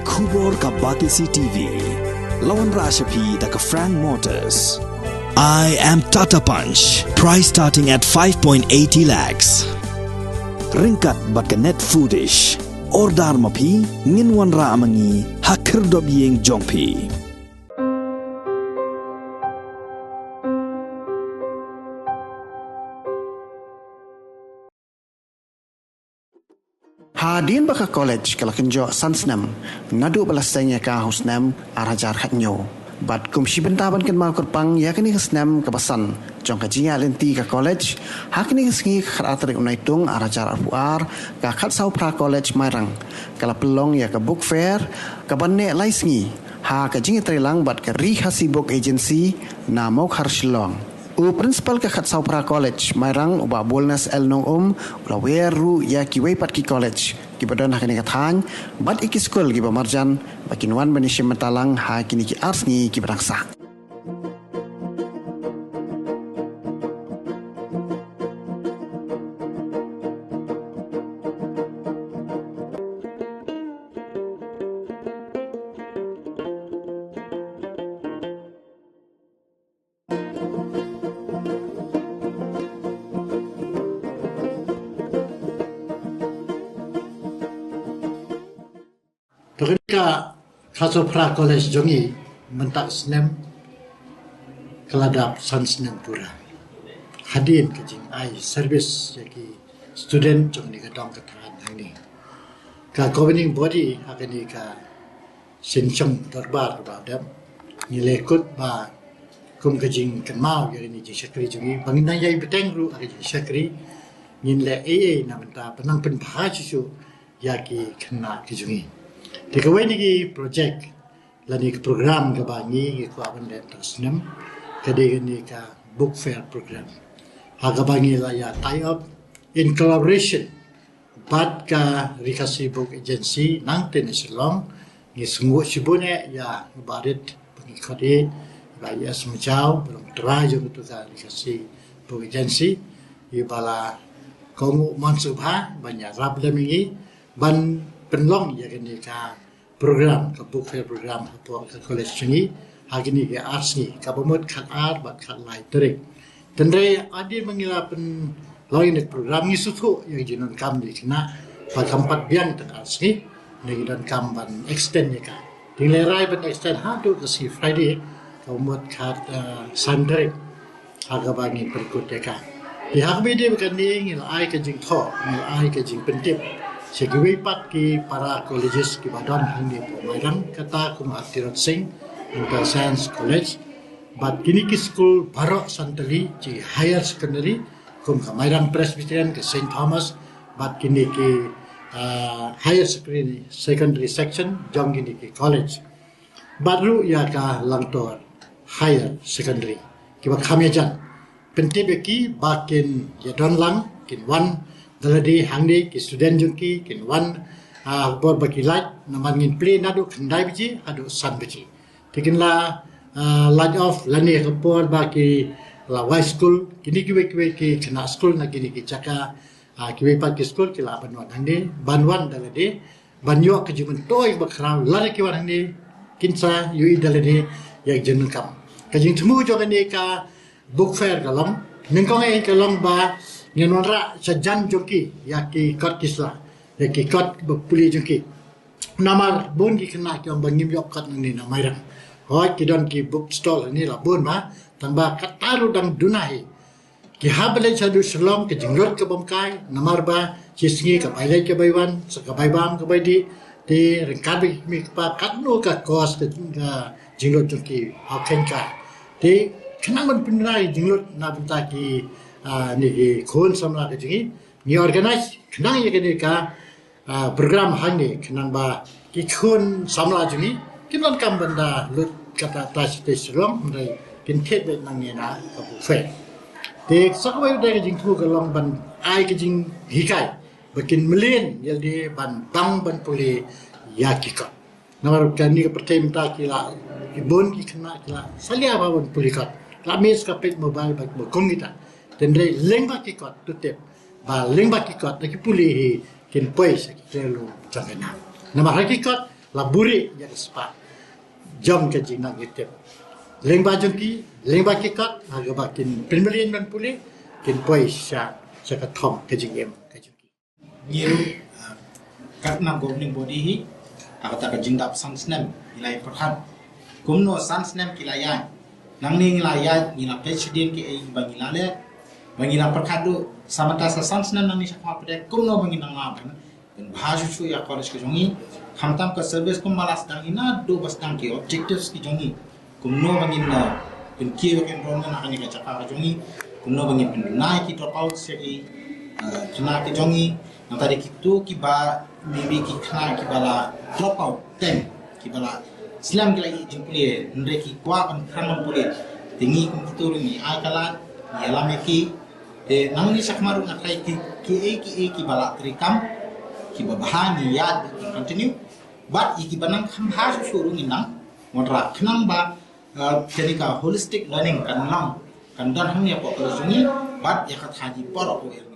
Kubor ka Batisi TV. Lawan Rashapi da ka Frank Motors. I am Tata Punch. Price starting at 5.80 lakhs. Ringkat bat ka net foodish. Ordar mapi nginwan ra amangi hakir dob yeng jongpi. Hadin baka college kala kenjo sansnam nadu balasanya ka husnam arajar khatnyo bat kumshi bentaban kan mal kurpang yakni husnam kabasan jong kajinga lenti ka college hakni ngi kharatri unaitung arajar arpuar ka khat sau pra college mairang kala pelong ya ka book fair ka banne laisngi ha kajinga trilang bat ka rihasi book agency na mok harshilong u principal ka khat sau pra college mairang uba bolnas el nong ulaweru ya ki wei pat ki college ki badan hakini kathan bat iki school ki bamarjan bakin wan banishim matalang ha kini ki arsni ki baraksa Ketika Kasopra College jongi mentak senem keladap san senem pura. Hadin kejing ai service yaki student jong ni kadang ketangan ini. Ka governing body hakani ka sinchong darbar badam nilekut ba kum kejing kenmau yari ni sekri jongi bangin yai beteng ru ari sekri nile AA na menta penang pen bahajisu yaki kena kejungi. Tikawai ni project lani program ke bangi ke aban dan tasnem kade ni ka book fair program aga bangi la ya tie up in collaboration bat ka rikasi book agency nang tenesilong ni sungu sibune ya barit pengikode ba ya semjau belum terajo tu ka rikasi book agency ibala komu mansubha banyak rab lemingi ban penlong ya kini ka program ka book fair program apa ka college ni hagini ke arts ni ka bomot khat art bat khat lai terik tendre adi mengila pen lain program ni sutu yang jinon kam di kena pa kampat biang teng arts ni ni dan kam ban extend ni ka dilerai ban extend ha tu ke si friday ka bomot khat sunday haga bangi perkut ka di hagbi de kan ni ngil ai ka jing tho ngil ai ka jing pentip Sekiwi pat ki para colleges ki badan handi pemairang kata kum Tirot Singh Inter Science College bat kini ki school Barok Santali ci higher secondary kum Kamairang Presbyterian ke St Thomas bat kini ki higher secondary section jong kini ki college baru ya ka langtor higher secondary ki ba khamejan pentibe ki bakin ya don lang kin wan daladi hangdi ki student jungki kin wan bor bakilat naman ngin play nadu khandai biji adu san biji tikin la light off lani kapor baki la high school kini ki kena school na kini ki chaka ki pat ki school ki la banwan hangdi banwan daladi banyo ke jumen toy bakrau lari ki wan hangdi kinsa yui daladi yak jenun kam kajing temu jogani ka book fair kalong ningkong ai kalong ba ngenora sajan joki yaki kot kisla yaki kot puli joki namar bun ki kena ki bangim yok kot ni na maira hoi ki don ki book stall ni la bun ma tamba kataru dang dunahi ki habale chadu shalom ke jingrot ke bomkai namar ba chisngi ka bailai ke baiwan sa ka baibam ka baidi ti rengkabi mi pa katno ka kos ke jingrot joki hakenka ti kenangan penrai jingrot na benta ki ni kon samla ke jingi ni organize kenang ye ke ka program hangi kenang ba ki kon samla jingi kinan kam benda lut kata tas teslong ndai kin thet be nang ni na ka bu fe te sakwai de jing thu ka long ban ai ke jing hikai bakin melin yaldi ban bang ban puli yakika namar kan ni ka pertai minta kila ibon ki kena kila salia ba ban puli ka la mes ka pet mobile bak mo kongita tendre lengba ki kot tutep ba lengba ki kot ki puli kin pois ki telu changena nama hakikot laburi ya sepa jom ke jing nak gitu lengba jengki lengba kikak agak bakin pemilihan dan pulih kin poi sya ka thong ke jing em ke jengki nhiều các năm governing body hi ta ka jing dap sansnem ilai perhat kumno sansnem kilaya nang ning laya ni la presiden ke ai bangila le bangila perhat do samata sa sansnem nang ni sakha pade kumno bangina ngaban dan bhashu chu ya college ke jongi hamtam ka service kum malas dang ina do bas dang ke objectives ki jongi kumno bangina pen kiyo ken ron na ani ka chaka jongi kumno bangin pen nai ki drop out se ki kena ke jongi nang tadi kitu ki ba maybe ki kena ki bala drop out tem ki bala Islam ki lagi jumpulie ndre ki kwa kan kran pulie tingi kitu ni ai kala ni alame ki nang ni sakmaru ngakai ki bala trikam ki babahani yad continue but iki banang kham ha su shuru ni nang modra khnang ba jadi ka holistic learning kan nang kan dan hang ya ko sungi but ya khat haji por ko